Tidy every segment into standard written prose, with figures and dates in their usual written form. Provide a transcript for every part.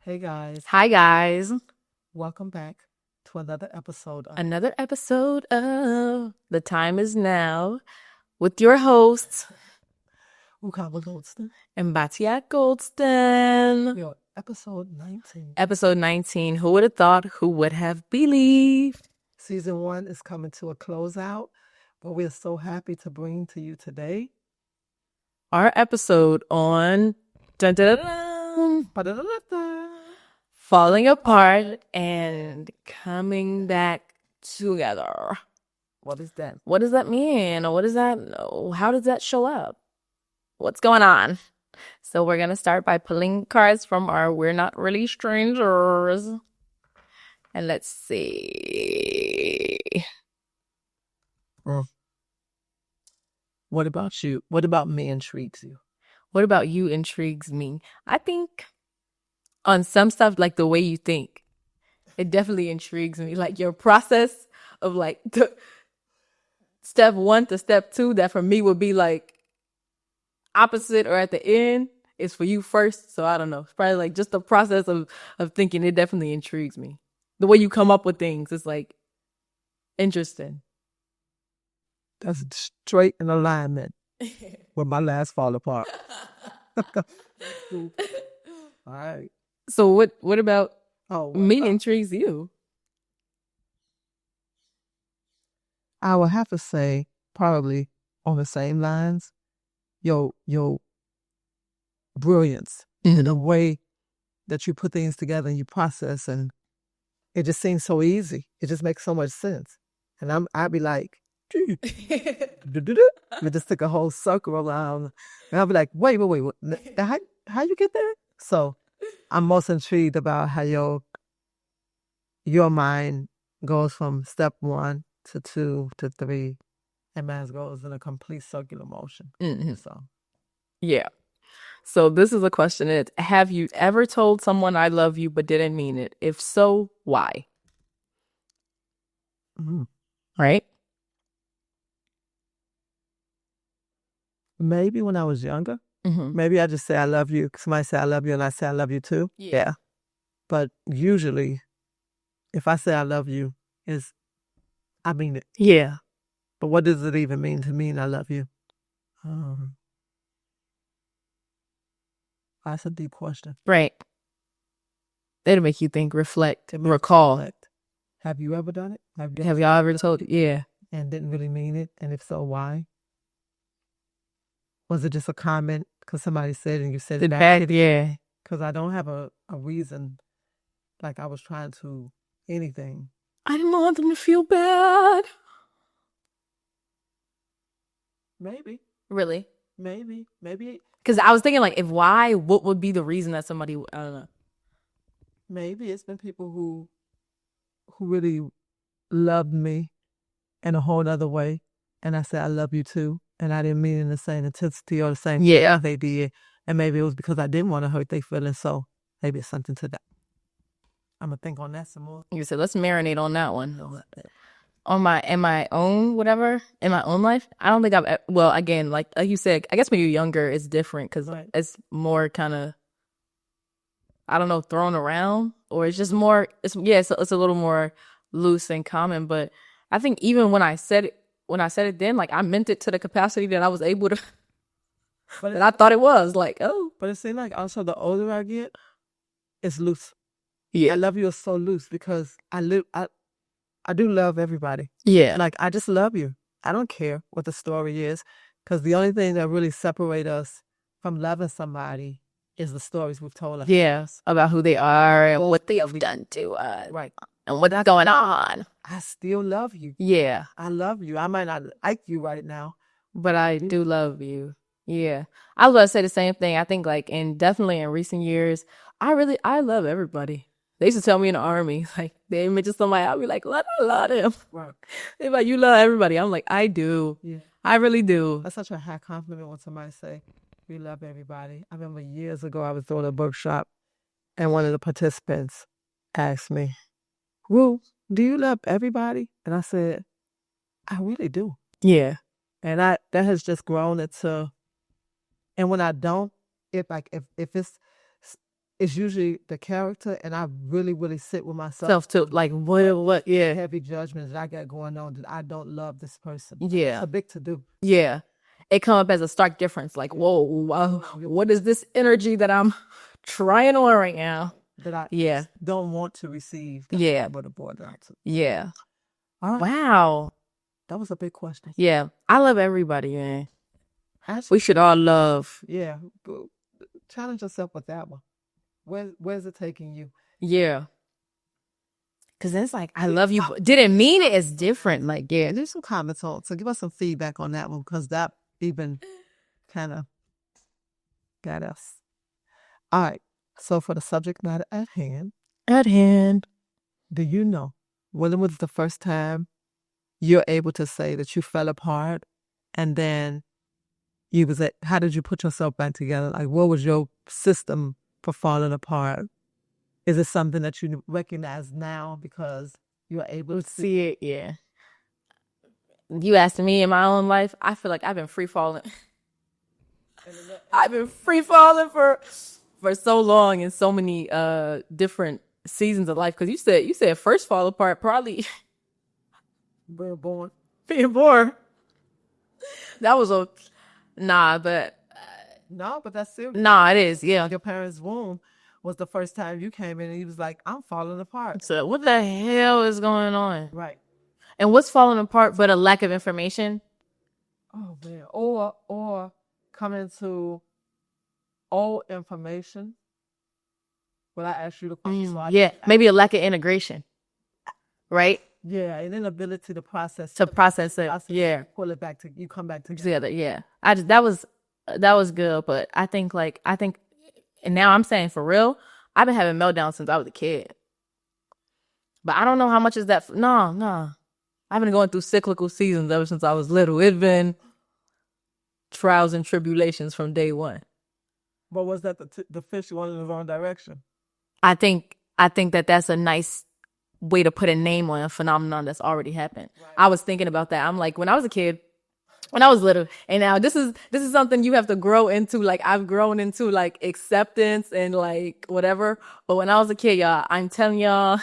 Hey guys, Hi, guys. welcome back to another episode of Another episode of The Time Is Now with your hosts, Ukama Goldston. Mbatia Goldston. We are episode 19. Episode 19. Who would have thought? Who would have believed? Season 1 is coming to a closeout, but we're so happy to bring to you today Our episode on dun, dun, dun, dun, ba-da-da-da-da, falling apart and coming back together. what is that? What does that mean? What does that? How does that show up? What's going on? So we're gonna start by pulling cards from our We're Not Really Strangers. And let's see. What about you? What about me intrigues you? What about you intrigues me? I think on some stuff, like the way you think, it definitely intrigues me. Like your process of like the step 1 to step 2, that for me would be like opposite or at the end, is for you first. So I don't know. It's probably like just the process of thinking. It definitely intrigues me. The way you come up with things is like interesting. That's straight in alignment with my last fall apart. All right. So what about Oh, me intrigues you? I would have to say probably on the same lines, your brilliance in the way that you put things together and you process, and it just seems so easy. It just makes so much sense. And I'd be like, we just took a whole circle around, and I'll be like, wait, how you get there? So I'm most intrigued about how your mind goes from step 1 to 2 to 3, and mine goes in a complete circular motion. Mhm. So Yeah. So this is a question. It's, have you ever told someone I love you but didn't mean it? If so, why? Right? maybe when I was younger, Mm-hmm. maybe I just say I love you. Somebody say I love you, and I say I love you too. Yeah. But usually, if I say I love you, I mean it. Yeah. But what does it even mean to mean I love you? That's a deep question. Right. It'll make you think, reflect, recall. Have you ever done it? Have y'all ever told? Yeah. And didn't really mean it? And if so, why? Was it just a comment because somebody said and you said it back? Yeah. Because I don't have a reason, like I was trying to anything. I didn't want them to feel bad. Maybe. Really? Maybe. Because I was thinking, like, if why, what would be the reason that somebody, I don't know. Maybe it's been people who really loved me in a whole other way, and I said I love you too, and I didn't mean in the same intensity or the same Yeah. they did, and maybe it was because I didn't want to hurt their feelings, so maybe it's something to that. I'm gonna think on that some more. You said, let's marinate on that one. In my own life, I don't think well, again, like you said, I guess when you're younger, it's different because it's more kind of, I don't know, thrown around, or it's just more, it's a little more loose and common. But I think even when I said it then, like I meant it to the capacity that I was able to, that I thought it was like, oh. But it seems like also the older I get, it's loose. Yeah. I love you is so loose because I do love everybody. Yeah. Like, I just love you. I don't care what the story is, because the only thing that really separates us from loving somebody is the stories we've told us. Yes, about who they are and what they have done to us. Right. And what's going on. I still love you. Yeah. I love you. I might not like you right now, but I do love you. Yeah. I was about to say the same thing. I think like definitely in recent years, I love everybody. They used to tell me in the army, like they mention somebody, I'll be like, I love them. Right. They're like, you love everybody. I'm like, I do. Yeah. I really do. That's such a high compliment when somebody say, we love everybody. I remember years ago I was doing a workshop and one of the participants asked me, Wu, do you love everybody? And I said, I really do. Yeah. And that has just grown into, and when I don't, if it's usually the character, and I really, really sit with myself. Self to like what? Yeah, Heavy judgments that I got going on that I don't love this person. yeah, It's a big to do. yeah. It come up as a stark difference. Like, whoa, wow, what is this energy that I'm trying on right now? That I Yeah, don't want to receive. Yeah. But the board out to. yeah. All right. Wow. That was a big question. Yeah, I love everybody, man. Actually, We should all love. yeah. But challenge yourself with that one. Where's it taking you? Yeah. Cause then it's like, I love you, but didn't mean it. It's different. Like, yeah. There's some comments on, so give us some feedback on that one, because that even kind of got us. All right. So for the subject matter at hand, do you know when was the first time you're able to say that you fell apart, and then how did you put yourself back together? Like, what was your system for falling apart? Is it something that you recognize now because you're able to See it, yeah. You asked me in my own life, I feel like I've been free falling. I've been free falling for so long in so many different seasons of life. Because you said first fall apart, probably being born? being born. That was a nah, but No, but that's serious. nah, it is, yeah. Your parents' womb was the first time you came in, and he was like, "I'm falling apart." So what the hell is going on? Right. And what's falling apart but a lack of information? Oh man. Or coming to old information. When I ask you the question, Yeah, maybe a lack of integration, right? Yeah, an inability to process it. Yeah, pull it back to you, come back together. Yeah, that was good, but I think, and now I'm saying for real, I've been having meltdowns since I was a kid. But I don't know how much is that. No, I've been going through cyclical seasons ever since I was little. It's been trials and tribulations from day one. But was that the fish going in the wrong direction? I think that that's a nice way to put a name on a phenomenon that's already happened. Right. I was thinking about that. I'm like, when I was a kid, when I was little, and now this is something you have to grow into. Like, I've grown into like acceptance and like whatever. But when I was a kid, y'all, I'm telling y'all,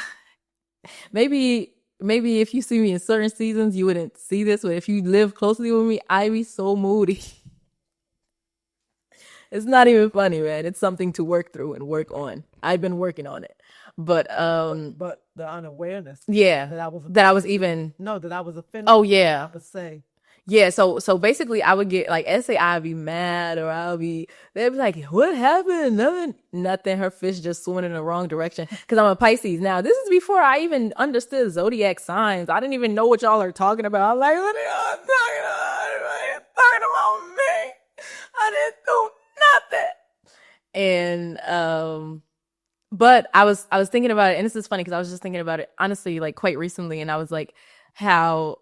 maybe if you see me in certain seasons, you wouldn't see this. But if you live closely with me, I be so moody. It's not even funny, man. It's something to work through and work on. I've been working on it. But the unawareness. Yeah. That I was offended. Oh yeah. I would say. Yeah, so basically I would get like, let's say I'd be mad, or they'd be like, what happened? Nothing. Her fish just swimming in the wrong direction. Cause I'm a Pisces. Now, this is before I even understood zodiac signs. I didn't even know what y'all are talking about. I'm like, what are y'all talking about? What are you talking about me? I didn't do nothing. And but I was thinking about it, and this is funny because I was just thinking about it honestly, like quite recently, and I was like, how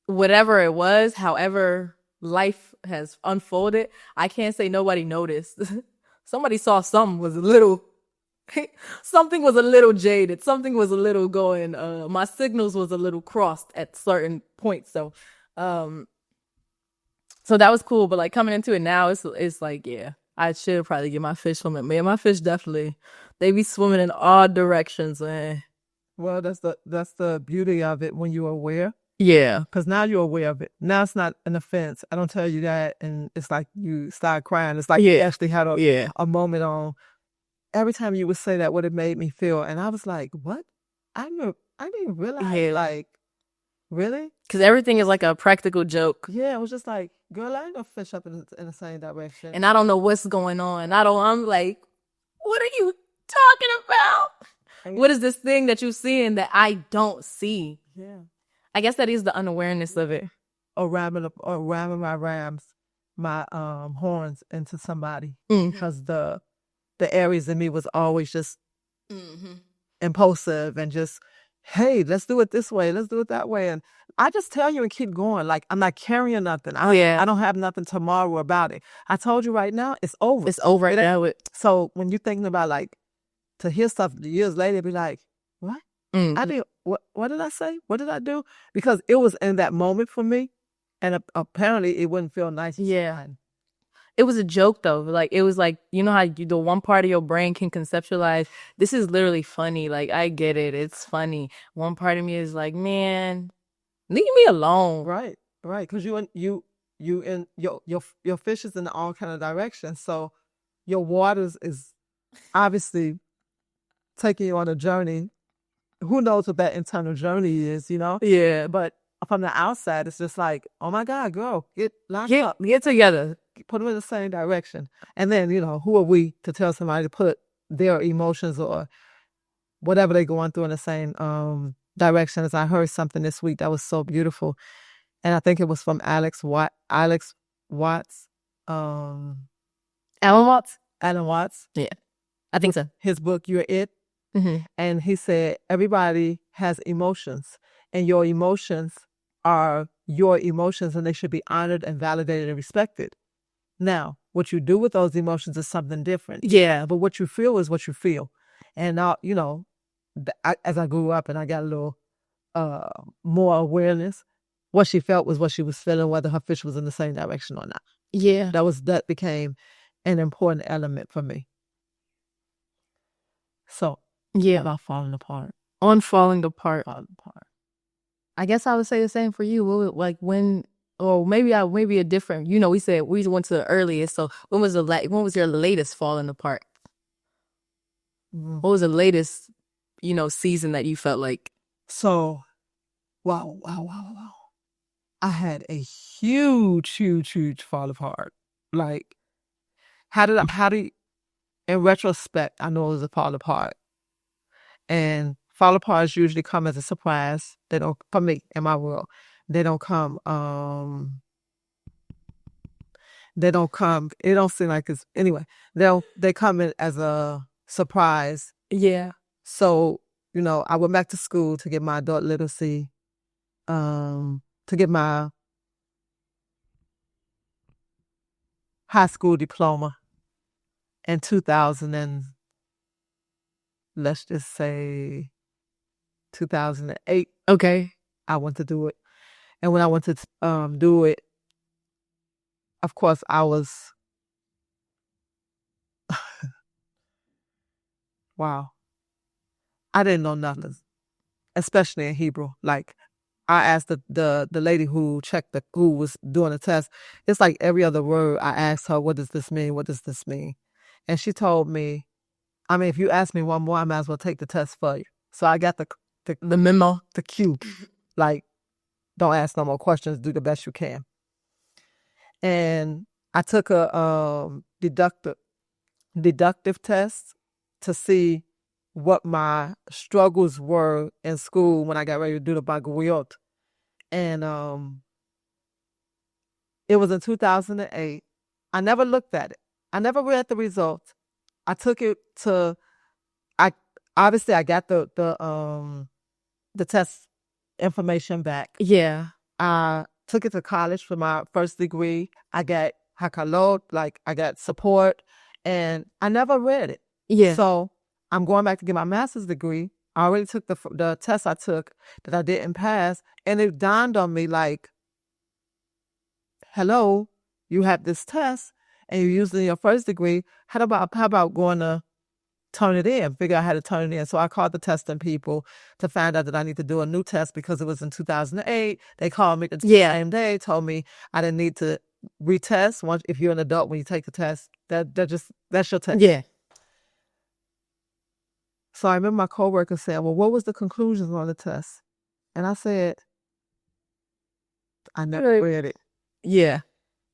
whatever it was, however life has unfolded, I can't say nobody noticed. Somebody saw something was a little jaded. Something was a little going, my signals was a little crossed at certain points. So that was cool. But like coming into it now, it's like, yeah, I should probably get my fish swimming. Man, my fish definitely, they be swimming in all directions, man. Well, that's the beauty of it when you're aware. Yeah. Because now you're aware of it. Now it's not an offense. I don't tell you that, and it's like you start crying. It's like you actually had a moment on. Every time you would say that, what it made me feel. And I was like, what? I didn't realize, like, really? Because everything is like a practical joke. Yeah, it was just like, girl, I ain't gonna fish up in the same direction. And I don't know what's going on. I'm like, what are you talking about? What is this thing that you're seeing that I don't see? Yeah. I guess that is the unawareness of it. Or ramming my horns into somebody. Because the Aries in me was always just impulsive and just, hey, let's do it this way, let's do it that way. And I just tell you and keep going. Like, I'm not carrying nothing. I don't have nothing tomorrow about it. I told you right now, it's over. It's over. So when you're thinking about, like, to hear stuff years later, be like, what? I did what did I say? What did I do? Because it was in that moment for me, and apparently it wouldn't feel nice. Yeah. it was a joke though. Like it was like, you know how the one part of your brain can conceptualize this is literally funny. Like I get it, it's funny. One part of me is like, man, leave me alone. Right, because you in your fish is in all kind of directions. So your waters is obviously taking you on a journey. Who knows what that internal journey is, Yeah. But from the outside, it's just like, oh my God, girl, get locked up, Get together. put them in the same direction. And then, who are we to tell somebody to put their emotions or whatever they're going through in the same direction? As I heard something this week that was so beautiful. And I think it was from Alex Watts. Alan Watts? Alan Watts. Yeah. I think so. His book, You're It. Mm-hmm. And he said, everybody has emotions, and your emotions are your emotions, and they should be honored and validated and respected. Now, what you do with those emotions is something different. Yeah. But what you feel is what you feel. And now, as I grew up and I got a little more awareness, what she felt was what she was feeling, whether her fish was in the same direction or not. Yeah. That became an important element for me. So, yeah, about falling apart. On falling apart. I guess I would say the same for you. Like when, or maybe a different. We said we went to the earliest. So when was your latest falling apart? Mm-hmm. What was the latest, season that you felt like? So, wow. I had a huge fall apart. Like, how do in retrospect, I know it was a fall apart. And fall aparts usually come as a surprise. They don't, for me, in my world, they don't come, it don't seem like it's, anyway, they come in as a surprise. Yeah. So, I went back to school to get my adult literacy, to get my high school diploma in 2000 and let's just say 2008. Okay. I went to do it. And when I went to do it, of course, I was, wow. I didn't know nothing, especially in Hebrew. Like, I asked the lady who was doing the test. It's like every other word I asked her, what does this mean? What does this mean? And she told me, if you ask me one more, I might as well take the test for you. So I got the memo, the cue. Like, don't ask no more questions. Do the best you can. And I took a deductive test to see what my struggles were in school when I got ready to do the Baccalaureate. And it was in 2008. I never looked at it. I never read the results. I took it to, I got the test information back. Yeah. I took it to college for my first degree. I got hakalot, like I got support, and I never read it. Yeah. So I'm going back to get my master's degree. I already took the test I took that I didn't pass, and it dawned on me like, hello, you have this test, and you're using your first degree. How about going to turn it in, figure out how to turn it in. So I called the testing people to find out that I need to do a new test because it was in 2008. They called me the same day, told me I didn't need to retest. Once, if you're an adult, when you take the test, that's your test. Yeah. So I remember my coworker said, well, what was the conclusions on the test? And I said, I never read it. Yeah.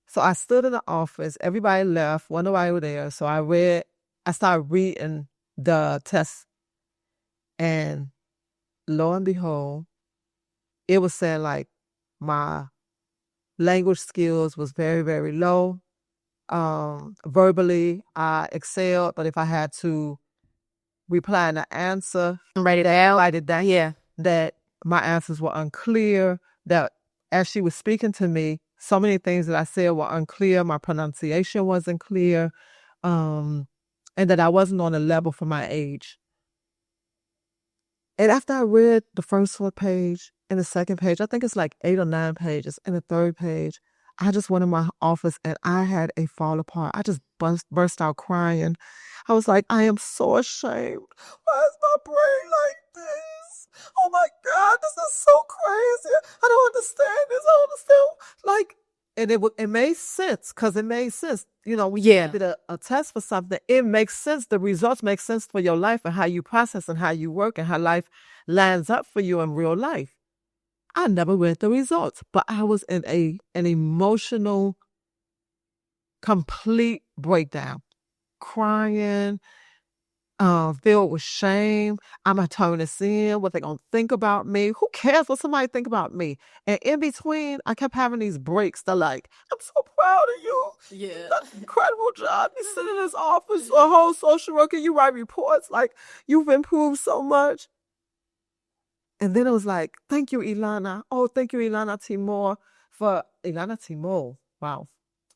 So I stood in the office. Everybody left. Wasn't nobody was there. So I started reading the test, and lo and behold, it was saying like my language skills was very, very low. Verbally, I excelled, but if I had to reply in an answer, write it down, yeah, that my answers were unclear, that as she was speaking to me, so many things that I said were unclear, my pronunciation wasn't clear, and that I wasn't on a level for my age. And after I read the first page and the second page, I think it's like 8 or 9 pages, and the third page, I just went in my office and I had a fall apart. I just burst out crying. I was like, I am so ashamed. Why is my brain like this? Oh my God, this is so crazy. I don't understand this. I don't understand. Like, and it made sense because it made sense. You know, when you did a test for something, it makes sense. The results make sense for your life and how you process and how you work and how life lines up for you in real life. I never read the results, but I was in an emotional, complete breakdown, crying, filled with shame. I'm gonna turn this in. What they gonna think about me? Who cares what somebody think about me? And in between, I kept having these breaks. They're like, I'm so proud of you. Yeah. That's an incredible job. You sit in this office, a whole social worker, you write reports, like you've improved so much. And then it was like, thank you, Ilana. Oh, thank you, Ilana Timor, for Ilana Timor. Wow.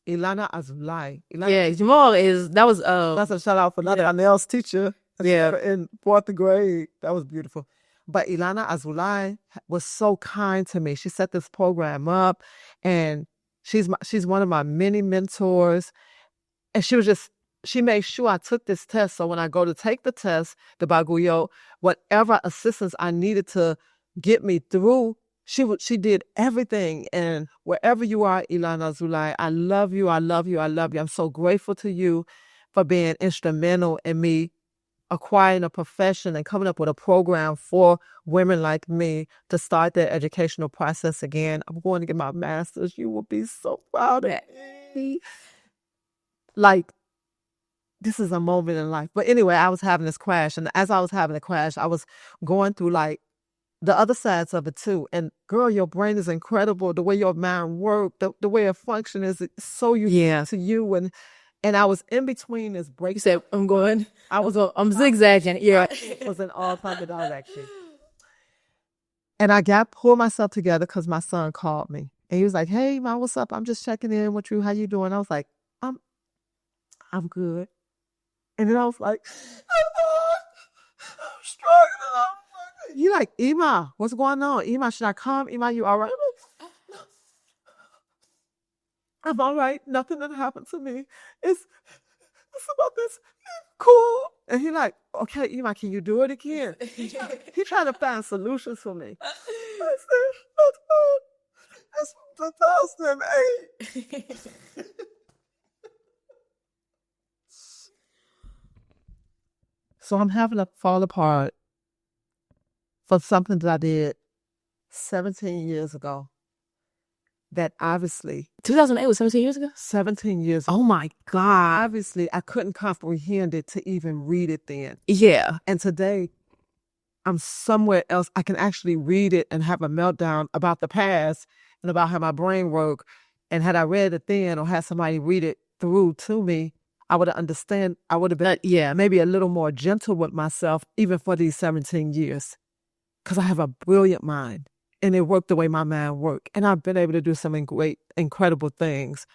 Ilana Azulai. Yeah, Jamal That's a shout out for another nails teacher. Yeah. In fourth grade. That was beautiful. But Ilana Azulai was so kind to me. She set this program up, and she's one of my many mentors. And she made sure I took this test. So when I go to take the test, the Baguio, whatever assistance I needed to get me through, she did everything. And wherever you are, Ilana Zulai, I love you. I love you. I love you. I'm so grateful to you for being instrumental in me acquiring a profession and coming up with a program for women like me to start their educational process again. I'm going to get my master's. You will be so proud of me. Like, this is a moment in life. But anyway, I was having this crash. And as I was having the crash, I was going through like the other sides of it too. And girl, your brain is incredible. The way your mind works, the way it functions is so unique to you. And I was in between this break. You said, I'm zigzagging. Yeah. It was an all-time direction. And I pulled myself together because my son called me. And he was like, hey, Mom, what's up? I'm just checking in with you. How you doing? I was like, I'm good. And then I was like, I'm struggling. You like, Ima, what's going on? Ima, should I come? Ima, you all right? I'm all right. Nothing that happened to me. It's about this. Cool. And he like, okay, Ima, can you do it again? He trying to find solutions for me. I said, that's 2008. So I'm having to fall apart for something that I did 17 years ago. That obviously 2008 was 17 years ago? 17 years ago. Oh my God. Obviously, I couldn't comprehend it to even read it then. Yeah. And today, I'm somewhere else. I can actually read it and have a meltdown about the past and about how my brain worked. And had I read it then or had somebody read it through to me, I would understand. I would have been, maybe a little more gentle with myself, even for these 17 years. Because I have a brilliant mind. And it worked the way my mind worked. And I've been able to do some great, incredible things.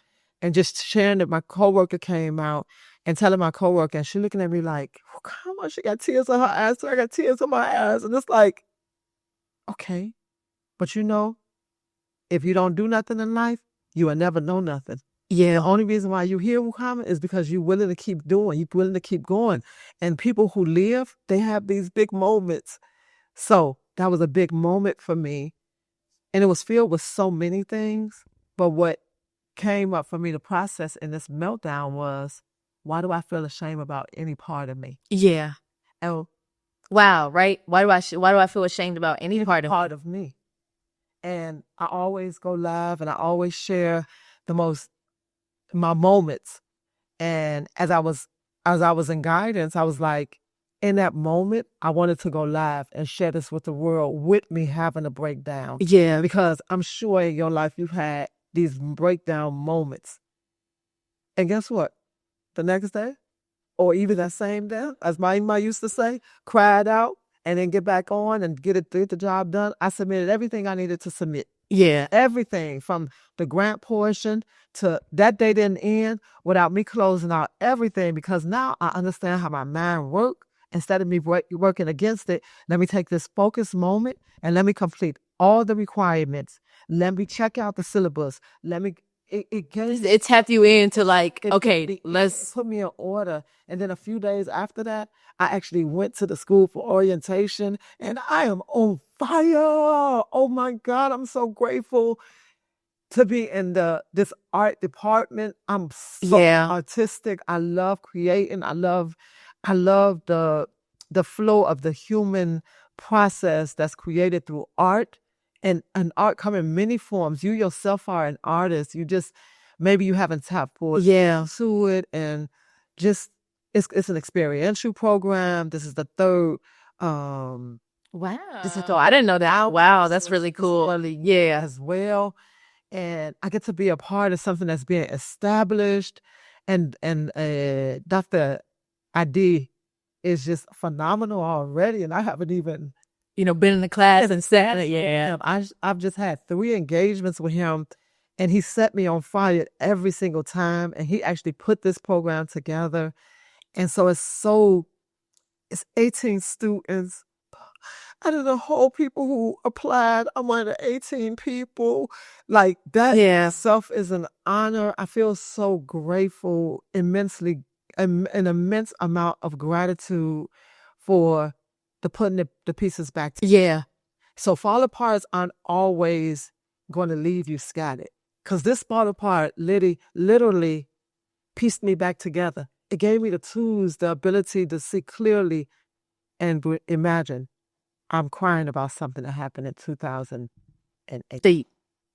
And just sharing that my coworker came out and telling my coworker, and she looking at me like, oh, come on, she got tears in her eyes. So I got tears in my eyes. And it's like, okay. But you know, if you don't do nothing in life, you will never know nothing. Yeah. The only reason why you here, Muhammad, is because you're willing to keep doing. You're willing to keep going. And people who live, they have these big moments. So that was a big moment for me. And it was filled with so many things. But what came up for me to process in this meltdown was, why do I feel ashamed about any part of me? Yeah. Oh, wow, right? Why do I feel ashamed about any part of me? And I always go live and I always share my moments. And as I was in guidance, I was like, in that moment, I wanted to go live and share this with the world with me having a breakdown. Yeah. Because I'm sure in your life you've had these breakdown moments. And guess what? The next day, or even that same day, as my mom used to say, cried out and then get back on and get the job done. I submitted everything I needed to submit. Yeah. Everything from the grant portion to that day didn't end without me closing out everything, because now I understand how my mind works. Instead of me working against it, let me take this focused moment and let me complete all the requirements. Let me check out the syllabus. it gave It tapped you into like, it okay, it let's. put me in order. And then a few days after that, I actually went to the school for orientation, and I am on fire. Oh my God, I'm so grateful to be in this art department. I'm so Yeah. artistic. I love creating. I love the flow of the human process that's created through art. And art come in many forms. You yourself are an artist. You just maybe you haven't tapped Yeah. to it, and just it's an experiential program. This is the third Wow. I didn't know that. Wow, that's really cool. Yeah. as well. And I get to be a part of something that's being established. And Dr. ID is just phenomenal already, and I haven't even Been in the class and sat. Yeah. him. I've just had 3 engagements with him, and he set me on fire every single time. And he actually put this program together, and so it's 18 students. Out of the whole people who applied, I'm one of the 18 people. Like that Yeah. itself is an honor. I feel so grateful, immensely, an immense amount of gratitude for the putting the pieces back together. Yeah. So fall aparts aren't always going to leave you scattered. Because this fall apart literally pieced me back together. It gave me the tools, the ability to see clearly and imagine. I'm crying about something that happened in 2008.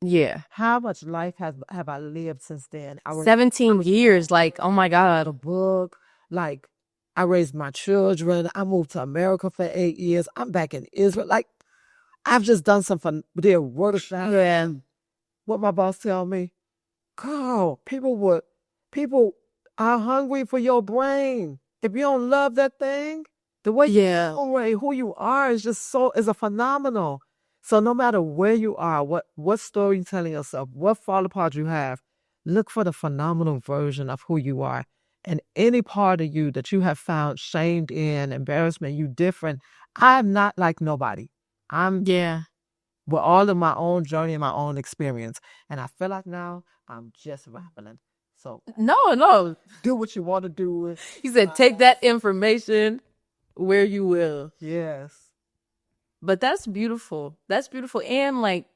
Yeah. How much life have I lived since then? 17 years. Like, oh my a God. book. Like, I raised my children. I moved to America for 8 years. I'm back in Israel. Like, I've just done something there. And what my boss tell me, girl, people are hungry for your brain. If you don't love that thing, the way Yeah. who you are is just is a phenomenal. So no matter where you are, what story you telling yourself, what fall apart you have, look for the phenomenal version of who you are. And any part of you that you have found shamed in, embarrassment, you different. I'm not like nobody. I'm Yeah. with all of my own journey and my own experience. And I feel like now I'm just rapping. So No. do what you want to do. He said, take that information where you will. Yes. But that's beautiful. That's beautiful. And like,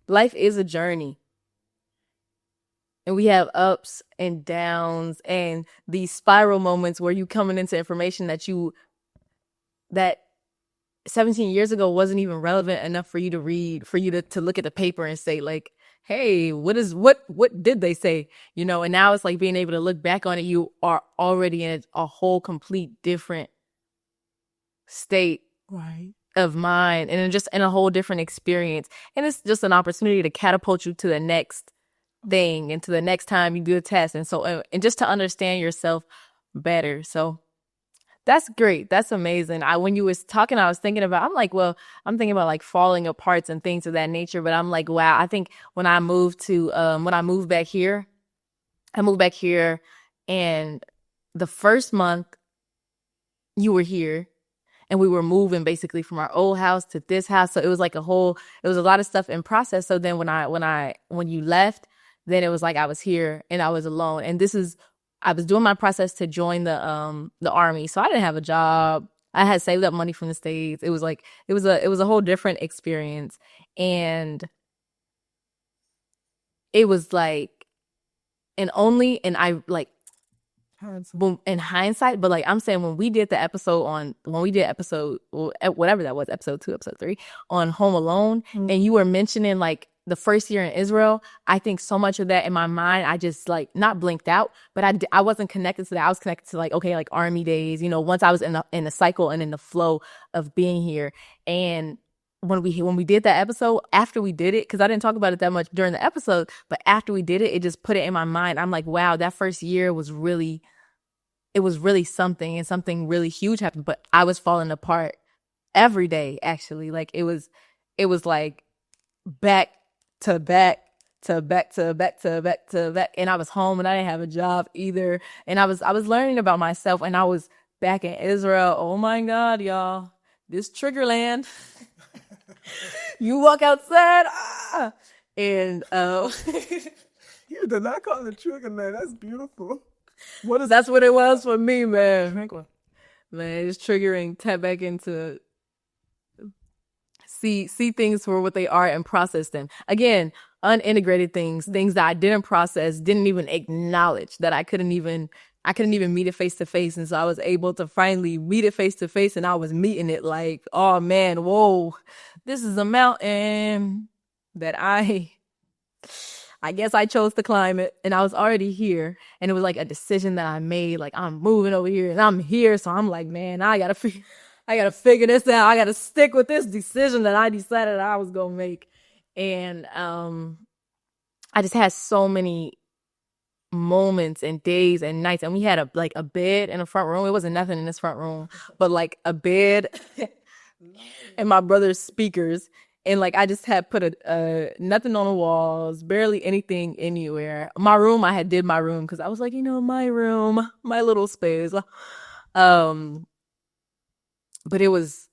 life is a journey. And we have ups and downs and these spiral moments where you coming into information that 17 years ago wasn't even relevant enough for you to read, for you to look at the paper and say like, hey, what did they say? And now it's like being able to look back on it. You are already in a whole complete different state Right. of mind and just in a whole different experience. And it's just an opportunity to catapult you to the next thing and to the next time you do a test. And so, and just to understand yourself better. So that's great. That's amazing. When you was talking, I was thinking about, I'm thinking about like falling aparts and things of that nature. But I'm like, wow, I think when I moved back here, and the first month you were here and we were moving basically from our old house to this house. So it was like it was a lot of stuff in process. So then when you left, then it was like I was here and I was alone. And I was doing my process to join the army. So I didn't have a job. I had saved up money from the States. It was a whole different experience. And it was like, in hindsight, but like I'm saying, when we did episode, whatever that was, episode 2, episode 3 on Home Alone, and you were mentioning like the first year in Israel, I think so much of that in my mind, I just like not blinked out, but I wasn't connected to that. I was connected to like, okay, like army days, once I was in the cycle and in the flow of being here. And when we did that episode, after we did it, because I didn't talk about it that much during the episode, but after we did it, it just put it in my mind. I'm like, wow, that first year was really something, and something really huge happened. But I was falling apart every day, actually. Like it was like back to back to back to back to back to back. And I was home and I didn't have a job either. And I was learning about myself, and I was back in Israel. Oh my God, y'all. This trigger land. You walk outside, And You did not call it trigger, man. That's beautiful. What is that's what it was for me, man. Man, it's triggering, tap back into see things for what they are and process them. Again, unintegrated things that I didn't process, didn't even acknowledge, that I couldn't even meet it face to face. And so I was able to finally meet it face to face, and I was meeting it like, oh man, whoa, this is a mountain that I guess I chose to climb it, and I was already here, and it was like a decision that I made. Like, I'm moving over here and I'm here. So I'm like, man, I gotta figure this out. I gotta stick with this decision that I decided I was gonna make. And I just had so many moments and days and nights, and we had a bed in the front room. It wasn't nothing in this front room, but like a bed and my brother's speakers. And like I just had put a nothing on the walls, barely anything anywhere. My room, I had did my room because I was like, my room, my little space. But it was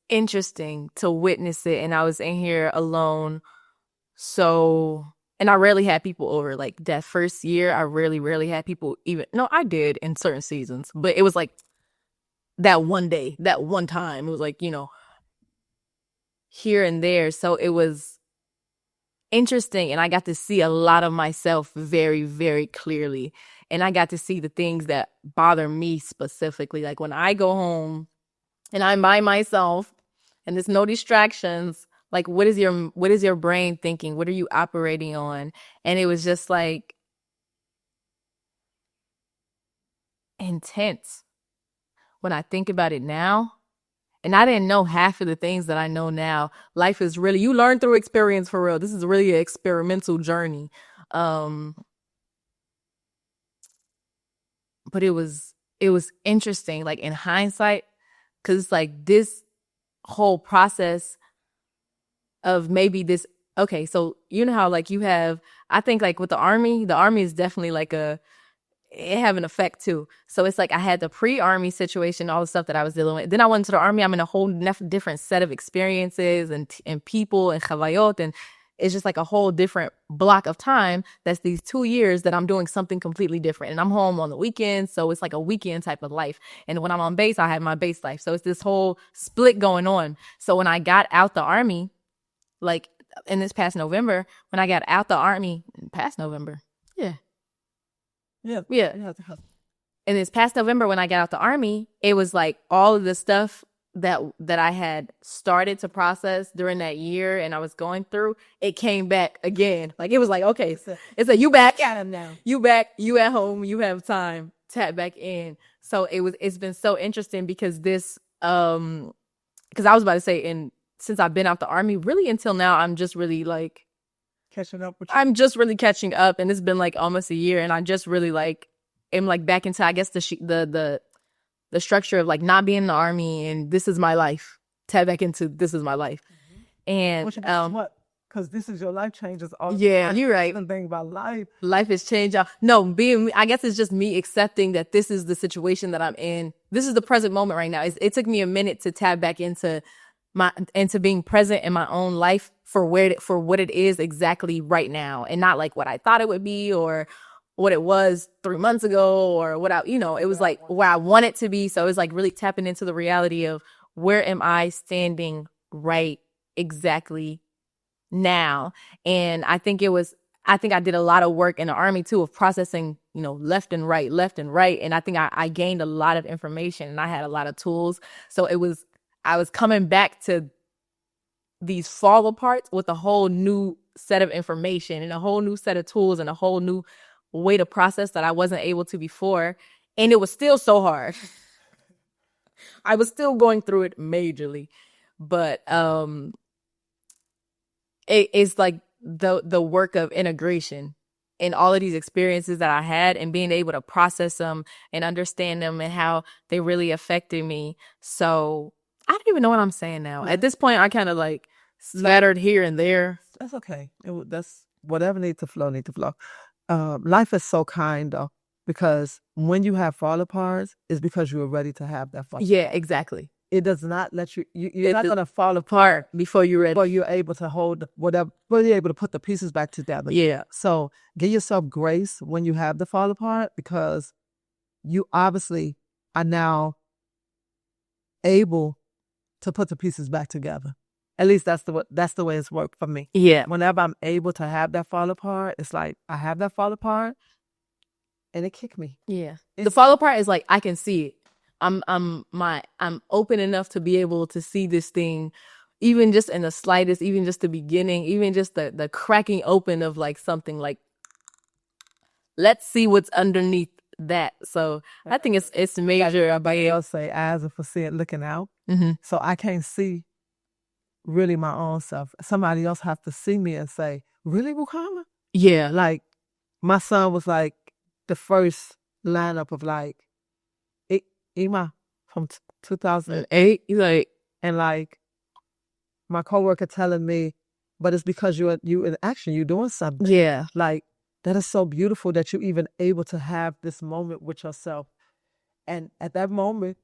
interesting to witness it, and I was in here alone. So, and I rarely had people over. Like that first year, I rarely had people even. No, I did in certain seasons, but it was like that one day, that one time. It was like, here and there. So it was interesting, and I got to see a lot of myself very, very clearly. And I got to see the things that bother me specifically. Like when I go home and I'm by myself and there's no distractions, like what is your brain thinking? What are you operating on? And it was just like intense. When I think about it now, and I didn't know half of the things that I know now. Life is really, you learn through experience for real. This is really an experimental journey. But it was interesting, like in hindsight, because it's like this whole process of maybe this, okay, so you know how like you have, I think like with the army is definitely like it have an effect too. So it's like I had the pre-army situation, all the stuff that I was dealing with. Then I went into the army. I'm in a whole different set of experiences and people and chavayot, and it's just like a whole different block of time. That's these 2 years that I'm doing something completely different. And I'm home on the weekends, so it's like a weekend type of life. And when I'm on base, I have my base life. So it's this whole split going on. So when I got out the army, like in this past November, when I got out the army, past November, yeah. And this past November, when I got out the army, it was like all of the stuff that I had started to process during that year and I was going through, it came back again. Like it was like, okay, so it's like you back at him now. You back, you at home, you have time, tap back in. So it's been so interesting because this because I was about to say, since I've been out the army, really until now, I'm just really like catching up with you? I'm just really catching up, and it's been like almost a year, and I just really like am like back into, I guess, the structure of like not being in the army and this is my life. Tap back into this is my life. And what? Because this is your life changes all. Yeah, you're right. The thing about life has changed. No, I guess it's just me accepting that this is the situation that I'm in. This is the present moment right now. It took me a minute to tap back into being present in my own life for what it is exactly right now, and not like what I thought it would be or what it was 3 months ago or what it was like where I want it to be. So it was like really tapping into the reality of where am I standing right exactly now. And I think I did a lot of work in the army too of processing, left and right. And I think I gained a lot of information and I had a lot of tools. So I was coming back to these fall aparts with a whole new set of information and a whole new set of tools and a whole new way to process that I wasn't able to before. And it was still so hard. I was still going through it majorly. But it's like the work of integration in all of these experiences that I had and being able to process them and understand them and how they really affected me. So I don't even know what I'm saying now. At this point, I kind of like scattered here and there. That's okay. That's whatever needs to flow, life is so kind though, because when you have fall aparts, it's because you were ready to have that fall. Yeah, exactly. it does not let you're not going to fall apart before you're ready. Before you're able to hold whatever, before you're able to put the pieces back together. Yeah. So give yourself grace when you have the fall apart, because you obviously are now able to put the pieces back together. At least that's the way it's worked for me. Yeah. Whenever I'm able to have that fall apart, it's like I have that fall apart and it kicked me. Yeah. The fall apart is like I can see it. I'm open enough to be able to see this thing, even just in the slightest, even just the beginning, even just the cracking open of like something, like let's see what's underneath that. So I think it's major. Everybody else say eyes are for seeing, looking out. Mm-hmm. So I can't see really my own self. Somebody else have to see me and say, really, Bukama? Yeah. Like my son was like the first lineup of like Ima from 2008. Like, and like my coworker telling me, but it's because you in action, you're doing something. Yeah. Like that is so beautiful that you're even able to have this moment with yourself. And at that moment,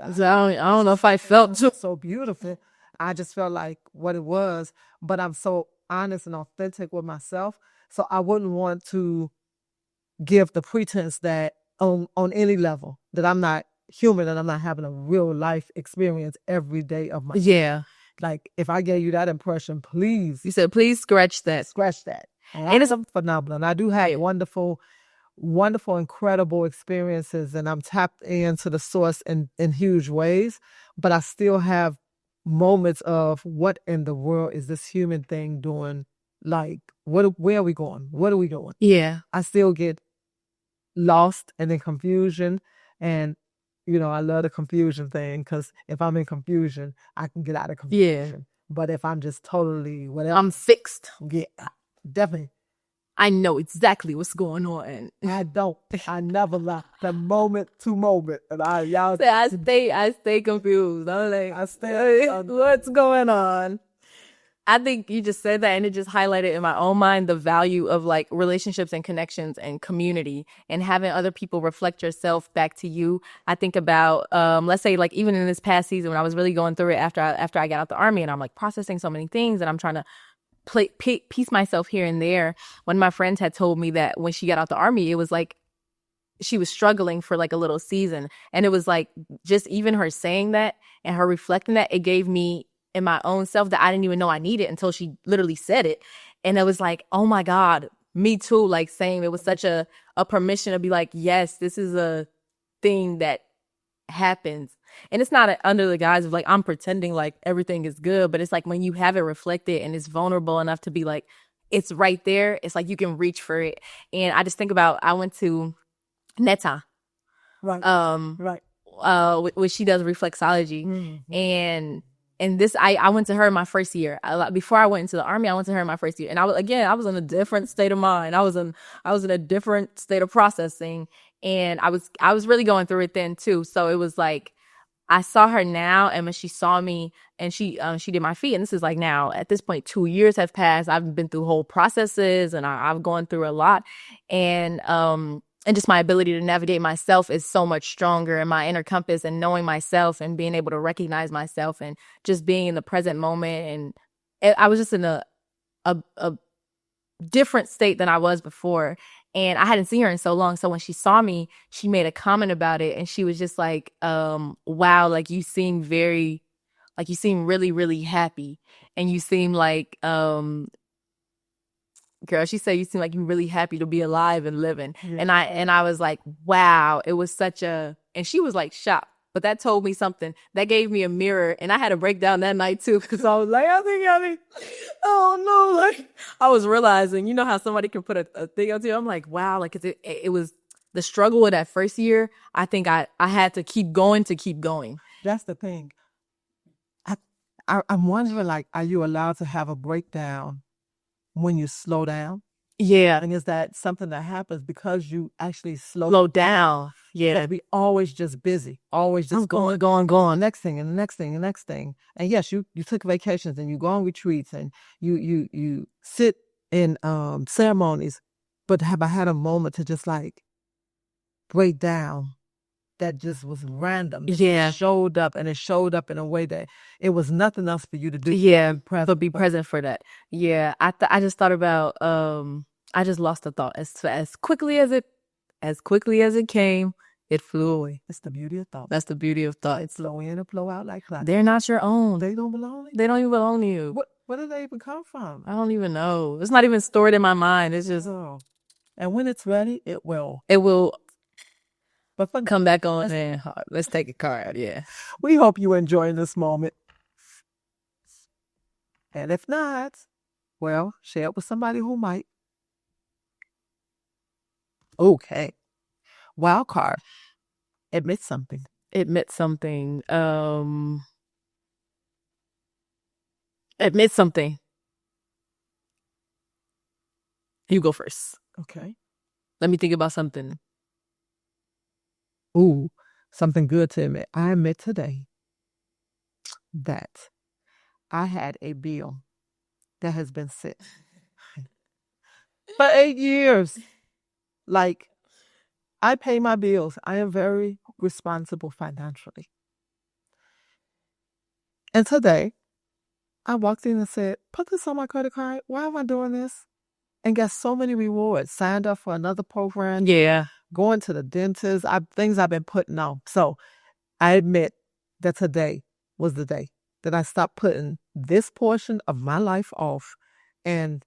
I don't know if I felt so beautiful. I just felt like what it was, but I'm so honest and authentic with myself. So I wouldn't want to give the pretense that on any level that I'm not human and I'm not having a real life experience every day of my life. Yeah. Like if I gave you that impression, please. You said, please scratch that. Scratch that. And it's phenomenal. And I do have wonderful, incredible experiences, and I'm tapped into the source in huge ways, but I still have moments of what in the world is this human thing doing? Like, where are we going? What are we doing? Yeah. I still get lost and in confusion, and I love the confusion thing, because if I'm in confusion, I can get out of confusion. Yeah. But if I'm just totally whatever, I'm fixed. Yeah, definitely. I know exactly what's going on. I don't. I never lie. The moment to moment, and I stay confused. I'm like, what's going on? I think you just said that, and it just highlighted in my own mind the value of like relationships and connections and community, and having other people reflect yourself back to you. I think about, let's say like even in this past season when I was really going through it after I got out the Army, and I'm like processing so many things, and I'm trying to piece myself here and there. One of my friends had told me that when she got out the Army, it was like she was struggling for like a little season, and it was like just even her saying that and her reflecting that, it gave me in my own self that I didn't even know I needed until she literally said it. And it was like, oh my God, me too. Like saying it was such a permission to be like, yes, this is a thing that happens. And it's not under the guise of like, I'm pretending like everything is good, but it's like when you have it reflected and it's vulnerable enough to be like, it's right there. It's like you can reach for it. And I just think about, I went to Netta. Right. Where she does reflexology. Mm-hmm. And this, I went to her in my first year. Before I went into the Army, I went to her in my first year. And I was in a different state of mind. I was in a different state of processing. And I was really going through it then too. So it was like, I saw her now, and when she saw me and she did my feet, and this is like now at this point, 2 years have passed. I've been through whole processes, and I've gone through a lot. And just my ability to navigate myself is so much stronger, and my inner compass and knowing myself and being able to recognize myself and just being in the present moment. And I was just in a different state than I was before. And I hadn't seen her in so long. So when she saw me, she made a comment about it. And she was just like, wow, like you seem really, really happy. And you seem like, girl, she said, you seem like you're really happy to be alive and living. Yeah. And I was like, wow, it was and she was like shocked. But that told me something. That gave me a mirror. And I had a breakdown that night too. Because I was like, oh no. Like I was realizing, you know how somebody can put a thing on you? I'm like, wow. Like it was the struggle of that first year. I think I had to keep going to keep going. That's the thing. I'm wondering, like, are you allowed to have a breakdown when you slow down? Yeah. And is that something that happens because you actually slow down? Yeah. Be always just busy, always just going. Next thing and the next thing and the next thing. And yes, you took vacations and you go on retreats and you sit in ceremonies, but have I had a moment to just like break down that just was random. Yeah. It showed up, and it showed up in a way that it was nothing else for you to do. Yeah, but be present for that. Yeah, I just thought about I just lost the thought as quickly as it came, it flew away. It's the beauty of thought. That's the beauty of thought. It's flow in and flow out like clouds. They're not your own. They don't belong to you. They don't even belong to you. Where do they even come from? I don't even know. It's not even stored in my mind. It's just and when it's ready, it will. It will but come back on and let's take a card. Yeah. We hope you enjoying this moment. And if not, well, share it with somebody who might. Okay. Wild card. Admit something. Admit something. Admit something. You go first. Okay. Let me think about something. Ooh, something good to admit. I admit today that I had a bill that has been set for 8 years. Like, I pay my bills. I am very responsible financially. And today, I walked in and said, put this on my credit card. Why am I doing this? And got so many rewards. Signed up for another program. Yeah. Going to the dentist. Things I've been putting off. So I admit that today was the day that I stopped putting this portion of my life off. And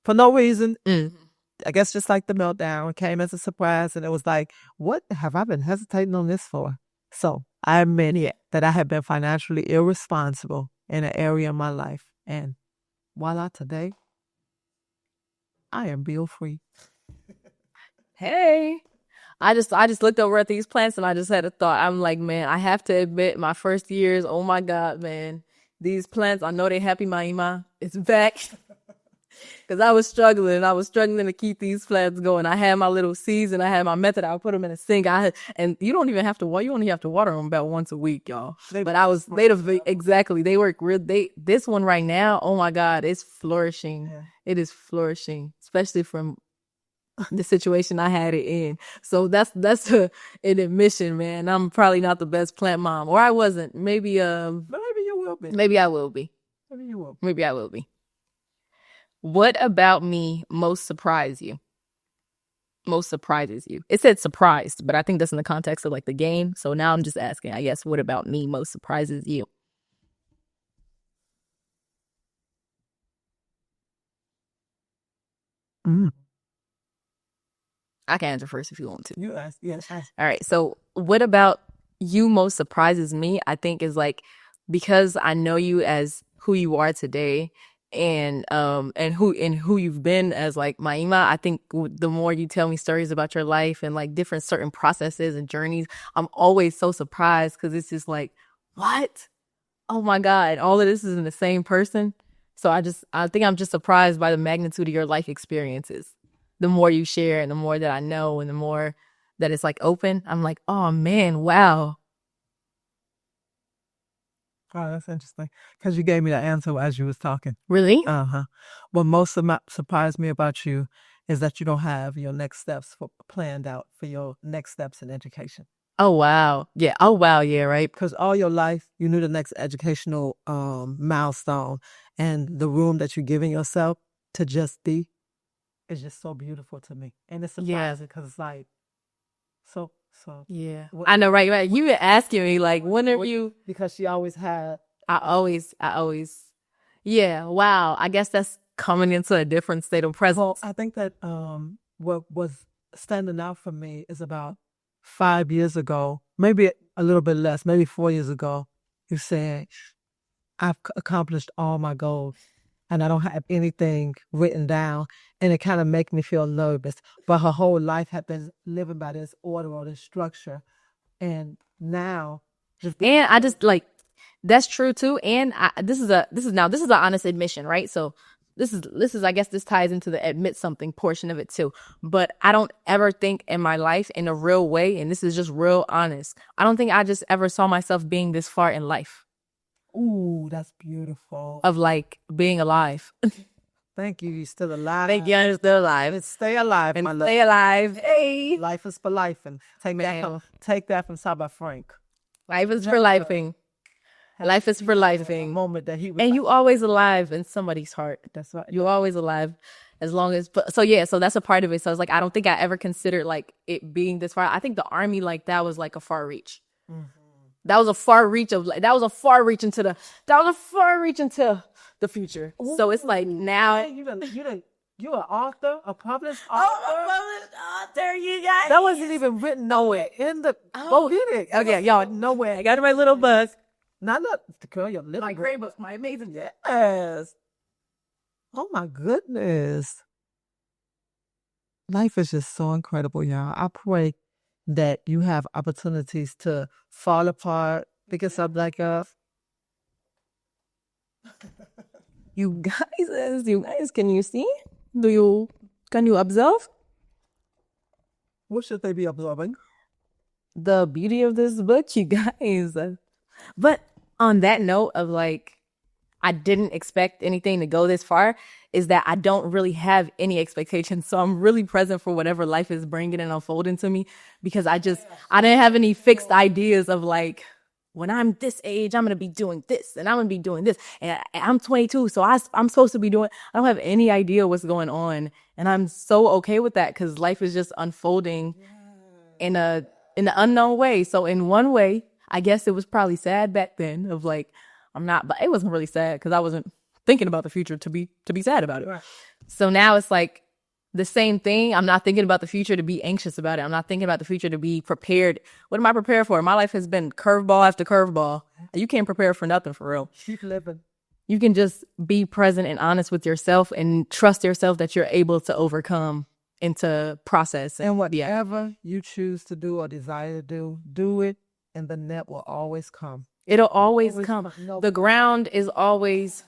for no reason, I guess just like the meltdown came as a surprise. And it was like, what have I been hesitating on this for? So I admit that I have been financially irresponsible in an area of my life. And voila, today, I am bill free. Hey. I just looked over at these plants and I just had a thought. I'm like, man, I have to admit my first years, oh my God, man. These plants, I know they happy, Maima. It's back. Because I was struggling. I was struggling to keep these plants going. I had my little seeds and I had my method. I would put them in a sink. And you don't even have to water. You only have to water them about once a week, y'all. Exactly. They work real. This one right now, oh my God, it's flourishing. Yeah. It is flourishing, especially from the situation I had it in. So that's an admission, man. I'm probably not the best plant mom, or I wasn't. Maybe you will be. Maybe I will be. Maybe you will. Maybe I will be. What about me most surprised you? Most surprises you? It said surprised, but I think that's in the context of like the game. So now I'm just asking, I guess, what about me most surprises you? I can answer first if you want to. You ask. Yes. All right. So what about you most surprises me? I think is like, because I know you as who you are today and who you've been as like Maima. I think the more you tell me stories about your life and like different certain processes and journeys, I'm always so surprised because it's just like, what? Oh my God. All of this is in the same person. So I think I'm just surprised by the magnitude of your life experiences. The more you share and the more that I know and the more that it's like open, I'm like, oh man, wow. Oh, that's interesting. Because you gave me the answer as you was talking. Really? Uh-huh. What most surprised me about you is that you don't have your next steps planned out for your next steps in education. Oh, wow. Yeah. Oh, wow. Yeah, right. Because all your life, you knew the next educational milestone, and the room that you're giving yourself to just be is just so beautiful to me. And it's surprising because it's like, so. Yeah. I know, right. You were asking me, like, when are you? Because she always had. I always. Yeah. Wow. I guess that's coming into a different state of presence. Well, I think that what was standing out for me is about 5 years ago, maybe a little bit less, maybe 4 years ago, you said, I've accomplished all my goals and I don't have anything written down. And it kind of made me feel nervous. But her whole life had been living by this order or this structure. And now. And I just like, that's true too. And this is an honest admission, right? So this is, I guess this ties into the admit something portion of it too. But I don't ever think in my life in a real way, and this is just real honest, I don't think I just ever saw myself being this far in life. Ooh, that's beautiful. Of like being alive. Thank you. You're still alive. Thank you. I'm still alive. And stay alive, And my love. stay alive. Hey. Life is for life. And take that from Saba Frank. Life is for lifing. Life is for lifing. Moment that he was and you always alive in somebody's heart. That's right. You're always alive as long as, so that's a part of it. So it's like, I don't think I ever considered like it being this far. I think the army, like that was like a far reach. Mm-hmm. That was a far reach into the future. Ooh. So it's like now. You an author, a published author. Oh, a published author, you guys. That wasn't even written nowhere in the. Go get it. Okay, y'all, nowhere. I got my little book. Not the girl, your little. My gray book, my amazing. Yes. Oh my goodness. Life is just so incredible, y'all. I pray that you have opportunities to fall apart, pick yourself back up. You guys, can you see? Can you observe? What should they be observing? The beauty of this book, you guys. But on that note of like, I didn't expect anything to go this far, is that I don't really have any expectations. So I'm really present for whatever life is bringing and unfolding to me, because I didn't have any fixed ideas of like, when I'm this age, I'm going to be doing this and I'm going to be doing this. And I'm 22, so I'm supposed to be doing, I don't have any idea what's going on. And I'm so okay with that, because life is just unfolding in an unknown way. So in one way, I guess it was probably sad back then of like, but it wasn't really sad because I wasn't thinking about the future to be sad about it. Right. So now it's like the same thing. I'm not thinking about the future to be anxious about it. I'm not thinking about the future to be prepared. What am I prepared for? My life has been curveball after curveball. You can't prepare for nothing, for real. Keep living. You can just be present and honest with yourself and trust yourself that you're able to overcome and to process. And whatever you choose to do or desire to do it, and the net will always come. It'll always come. The ground is always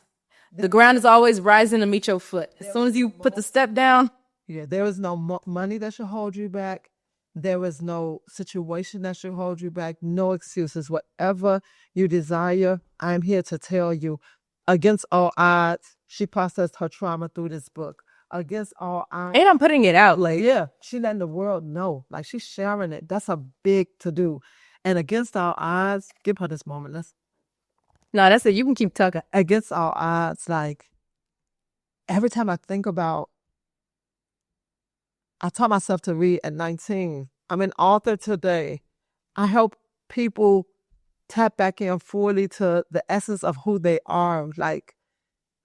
rising to meet your foot. As soon as you put the step down. Yeah, there is no money that should hold you back. There is no situation that should hold you back. No excuses. Whatever you desire, I'm here to tell you, against all odds, she processed her trauma through this book. Against all odds. And I'm putting it out. Like, yeah, she letting the world know. Like, she's sharing it. That's a big to do. And against all odds, give her this moment. No, that's it. You can keep talking. Against all odds, like, every time I think about, I taught myself to read at 19. I'm an author today. I help people tap back in fully to the essence of who they are. Like,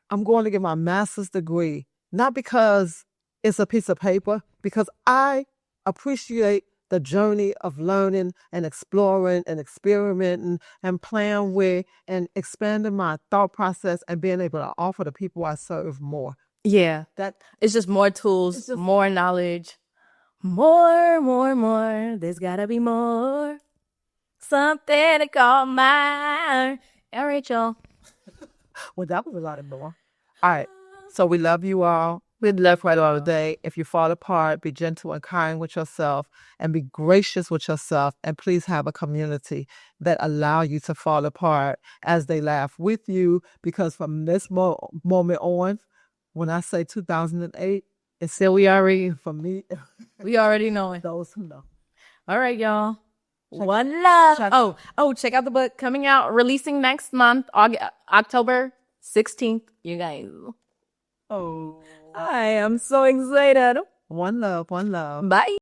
I'm going to get my master's degree, not because it's a piece of paper, because I appreciate the journey of learning and exploring and experimenting and playing with and expanding my thought process and being able to offer the people I serve more. Yeah. That it's just more tools, more knowledge, more. There's gotta be more. Something to call mine. All right, y'all. Well, that was a lot of more. All right. So we love you all. We'd love right all day. If you fall apart, be gentle and kind with yourself and be gracious with yourself. And please have a community that allow you to fall apart as they laugh with you. Because from this moment on, when I say 2008, it's still for me. We already know it. Those who know. All right, y'all. One love. Check out the book coming out, releasing next month, October 16th. You guys. Oh. I am so excited. One love. Bye.